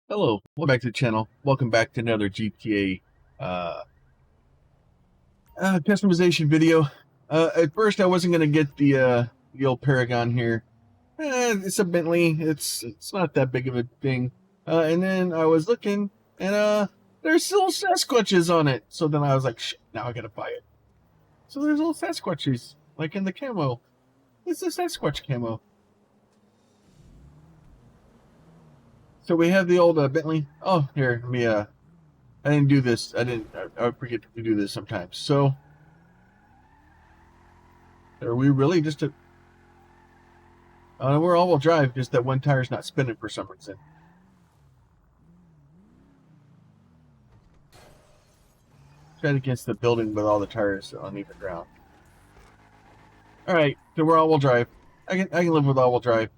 Hello, welcome back to the channel. Welcome back to another GTA customization video. At first, I wasn't gonna get the old Paragon here. It's a Bentley. It's not that big of a thing. And then I was looking, and there's little Sasquatches on it. So then I was like, shit, now I gotta buy it. So there's little Sasquatches, like in the camo. It's a Sasquatch camo. So we have the old Bentley. Oh, here, let me I didn't do this. I forget to do this sometimes. So, are we really just a? We're all-wheel drive. Just that one tire's not spinning for some reason. Tried against the building with all the tires on even ground. All right, so we're all-wheel drive. I can live with all-wheel drive.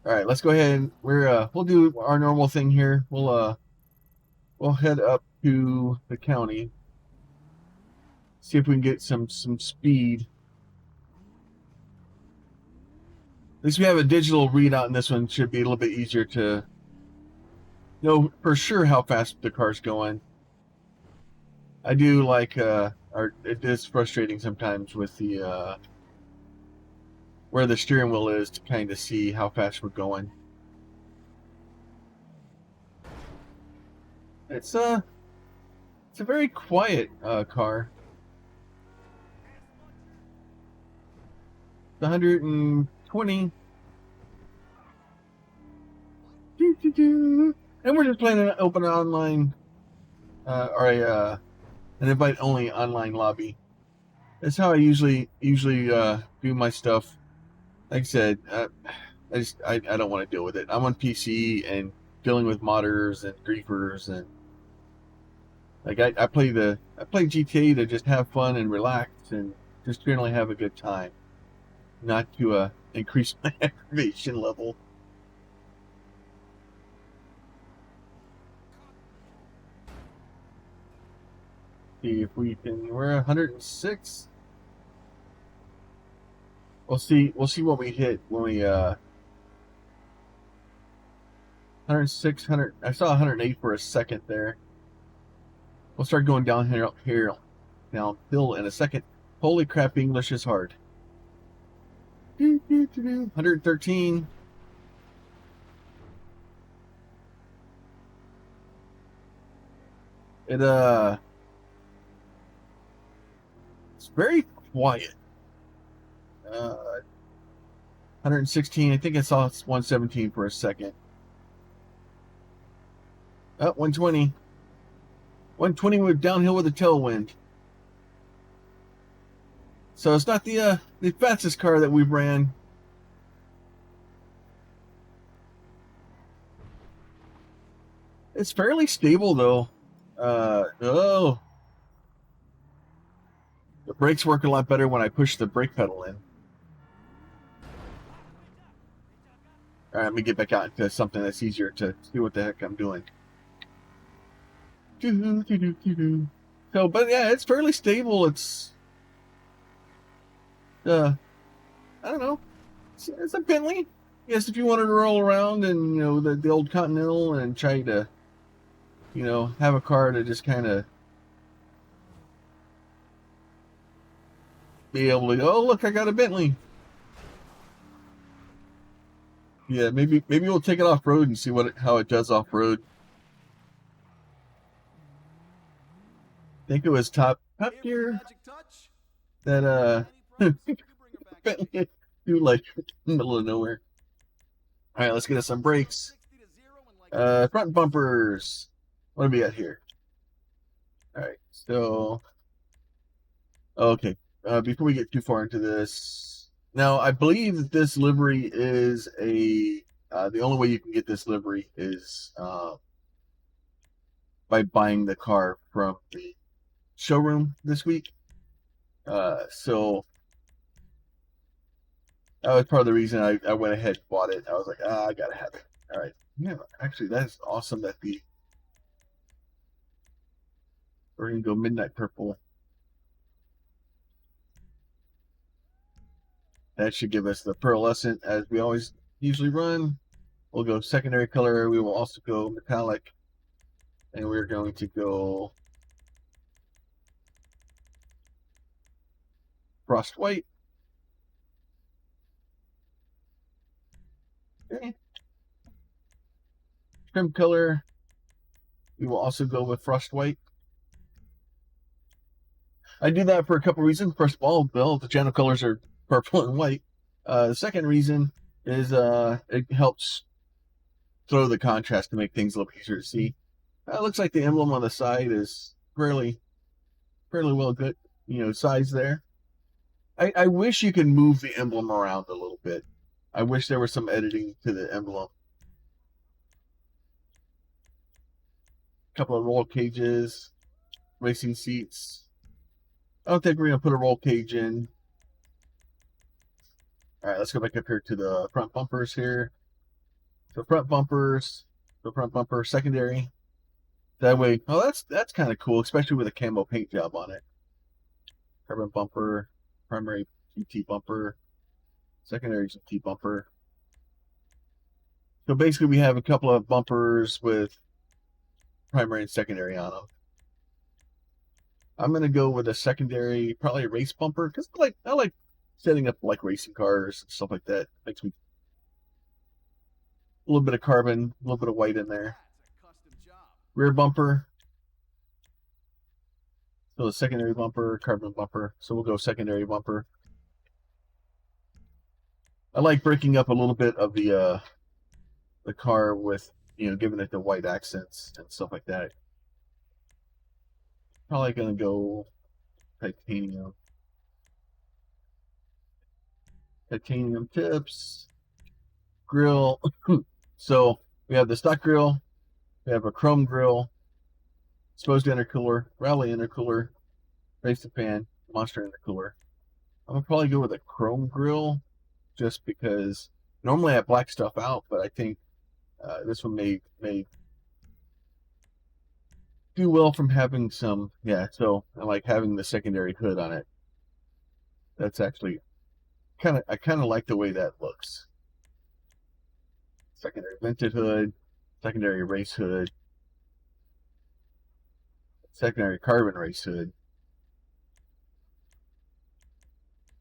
All right, let's go ahead and we'll do our normal thing here. We'll head up to the county. See if we can get some speed. At least we have a digital readout in this one. Should be a little bit easier to know for sure how fast the car's going. I do like it is frustrating sometimes with the where the steering wheel is to kind of see how fast we're going. It's a very quiet car. It's 120. And we're just playing an open online or an invite only online lobby. That's how I usually do my stuff. Like I said, I don't want to deal with it. I'm on PC and dealing with modders and griefers, and like I play GTA to just have fun and relax and just generally have a good time, not to increase my aggravation level. See if we can. We're 106. We'll see what we hit when we 106, 100. I saw 108 for a second there. We'll start going downhill in a second. Holy crap, English is hard. 113. It's very quiet. 116. I think I saw 117 for a second. 120. 120 with downhill with a tailwind. So it's not the fastest car that we've ran. It's fairly stable though. The brakes work a lot better when I push the brake pedal in. All right, let me get back out into something that's easier to see what the heck I'm doing. So, but yeah, it's fairly stable. It's I don't know. It's a Bentley. Yes, if you wanted to roll around and the old Continental and try to have a car to just kind of be able to go, oh look, I got a Bentley. Yeah, maybe we'll take it off road and see how it does off road. I think it was top gear that Bentley do like in the middle of nowhere. All right, let's get us some brakes. Front bumpers. What do we got here? All right, so okay. Before we get too far into this, now I believe that this livery is the only way you can get this livery is by buying the car from the showroom this week. So that was part of the reason I went ahead and bought it. I was like, I gotta have it. All right. Yeah, actually, that's awesome that we're gonna go midnight purple. That should give us the pearlescent as we always usually run. We'll go secondary color. We will also go metallic. And we're going to go frost white. Okay. Trim color. We will also go with frost white. I do that for a couple reasons. First of all, the channel colors are purple and white. The second reason is it helps throw the contrast to make things a little easier to see. It looks like the emblem on the side is fairly well good, size there. I wish you could move the emblem around a little bit. I wish there was some editing to the emblem. A couple of roll cages, racing seats. I don't think we're going to put a roll cage in. All right, let's go back up here to the front bumpers here. So front bumpers, the front bumper secondary. That way, oh, that's kind of cool, especially with a camo paint job on it. Carbon bumper, primary GT bumper, secondary GT bumper. So basically, we have a couple of bumpers with primary and secondary on them. I'm gonna go with a secondary, probably a race bumper, because I like setting up like racing cars and stuff like that. Makes me a little bit of carbon, a little bit of white in there. Rear bumper. So the secondary bumper, carbon bumper. So we'll go secondary bumper. I like breaking up a little bit of the car with, giving it the white accents and stuff like that. Probably gonna go titanium. Titanium tips. Grill. So we have the stock grill. We have a chrome grill. Exposed intercooler. Rally intercooler. Race to fan. Monster intercooler. I'm gonna probably go with a chrome grill, just because normally I black stuff out, but I think this one may do well from having some. Yeah, so I like having the secondary hood on it. That's actually I kind of like the way that looks. Secondary vented hood, secondary race hood, secondary carbon race hood.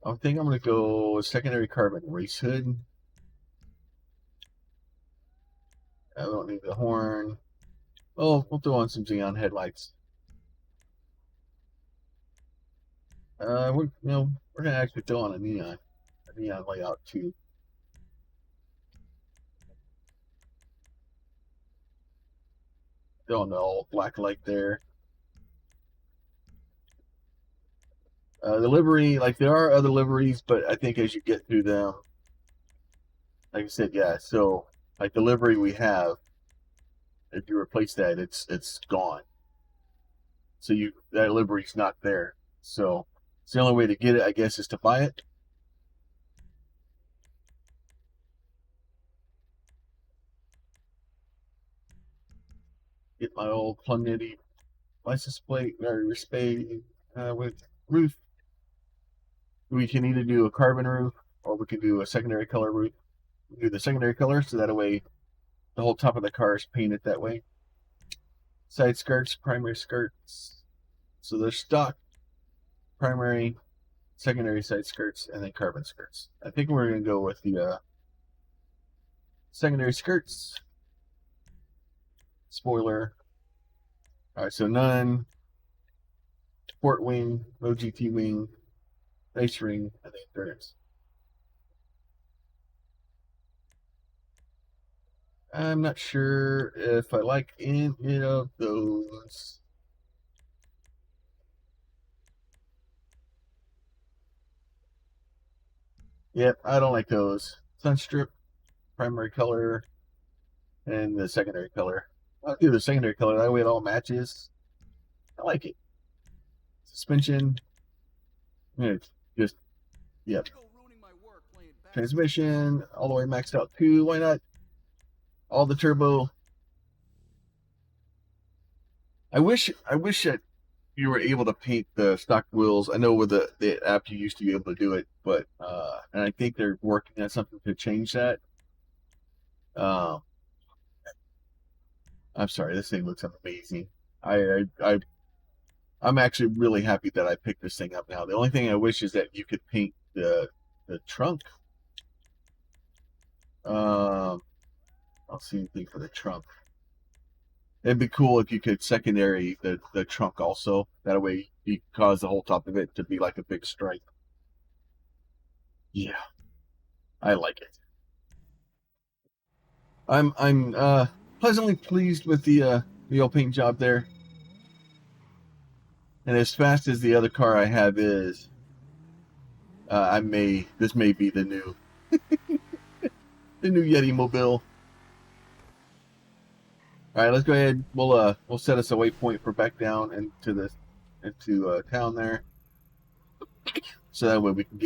I think I'm going to go with secondary carbon race hood. I don't need the horn. Oh, we'll throw on some xenon headlights. We're gonna actually throw on a neon layout too. Throw on the old black light there. The livery, like there are other liveries, but I think as you get through them, like I said, yeah. So like the livery we have, if you replace that, it's gone. So that livery's not there. So it's the only way to get it, I guess, is to buy it. Get my old Plumnitty license plate, or spade with roof. We can either do a carbon roof or we can do a secondary color roof. We do the secondary color so that way the whole top of the car is painted that way. Side skirts, primary skirts. So there's stock, primary, secondary side skirts, and then carbon skirts. I think we're going to go with the secondary skirts. Spoiler. Alright, so none. Sport wing, low GT wing, race ring, and then endurance. I'm not sure if I like any of those. Yep, I don't like those. Sunstrip, primary color, and the secondary color. I'll do the secondary color, that way it all matches. I like it. Suspension. Just, yep. Transmission, all the way maxed out too. Why not? All the turbo. I wish that you were able to paint the stock wheels. I know with the app you used to be able to do it, but and I think they're working on something to change that. Um, I'm sorry, this thing looks amazing. I'm actually really happy that I picked this thing up now. The only thing I wish is that you could paint the trunk. I don't see anything for the trunk. It'd be cool if you could secondary the trunk also. That way you cause the whole top of it to be like a big stripe. Yeah, I like it. I'm pleasantly pleased with the old paint job there. And as fast as the other car I have is, this may be the new Yeti Mobile. All right, let's go ahead. We'll set us a waypoint for back down into town there, so that way we can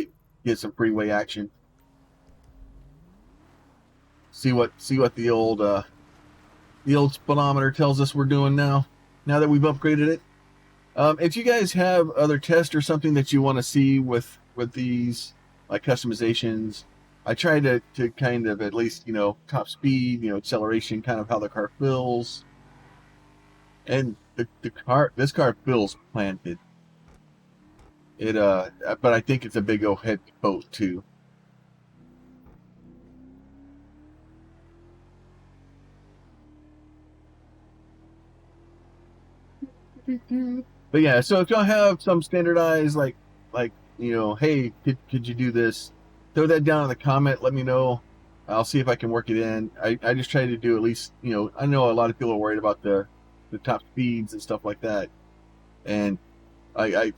get some freeway action. See what the old speedometer tells us we're doing now. Now that we've upgraded it. If you guys have other tests or something that you want to see with these like customizations, I try to kind of at least top speed, acceleration, kind of how the car feels, and this car feels planted. But I think it's a big old heavy boat too. But yeah, so if y'all have some standardized hey, could you do this? Throw that down in the comment. Let me know. I'll see if I can work it in. I just try to do at least, I know a lot of people are worried about the top speeds and stuff like that. And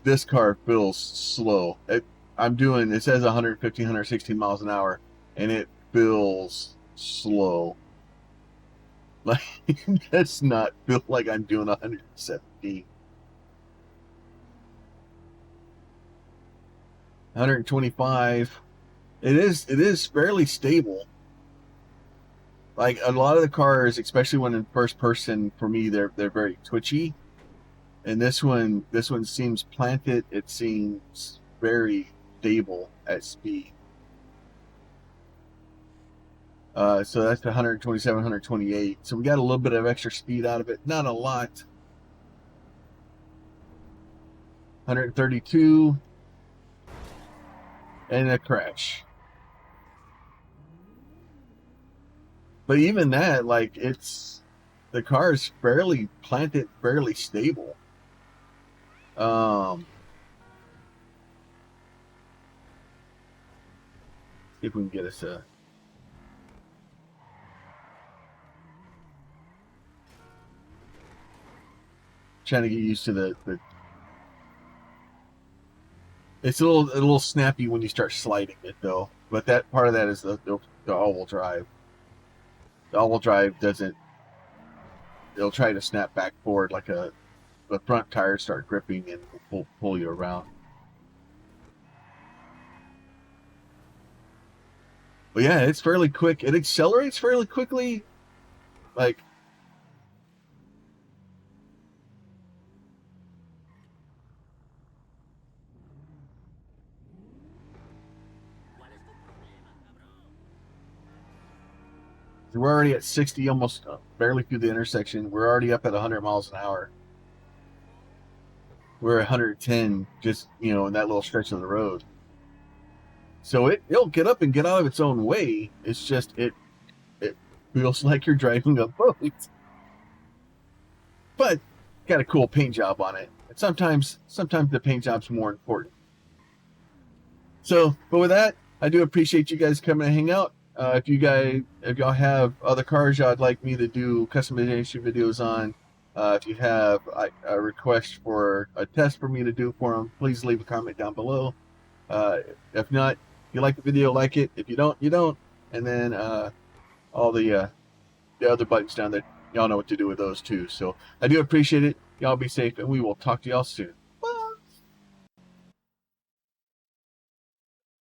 this car feels slow. It says 115, 116 miles an hour, and it feels slow. Like, that's not feel like I'm doing 117. 125. It is fairly stable. Like a lot of the cars, especially when in first person, for me they're very twitchy. And this one seems planted. It seems very stable at speed. So that's the 127, 128. So we got a little bit of extra speed out of it. Not a lot. 132. And a crash. But even that, like, the car is fairly planted, fairly stable. See if we can get us trying to get used to the it's a little snappy when you start sliding it though. But that part of that is the all-wheel drive. The all-wheel drive doesn't. It'll try to snap back forward like the front tires start gripping and pull you around. But yeah, it's fairly quick. It accelerates fairly quickly. Like, we're already at 60, almost barely through the intersection. We're already up at 100 miles an hour. We're at 110 just, in that little stretch of the road. So it'll get up and get out of its own way. It's just, it feels like you're driving a boat. But got a cool paint job on it. And sometimes the paint job's more important. So, but with that, I do appreciate you guys coming to hang out. If y'all have other cars y'all'd like me to do customization videos on, if you have a request for a test for me to do for them, please leave a comment down below. If not, if you like the video, like it. If you don't, you don't. And then all the other buttons down there, y'all know what to do with those too. So I do appreciate it. Y'all be safe, and we will talk to y'all soon.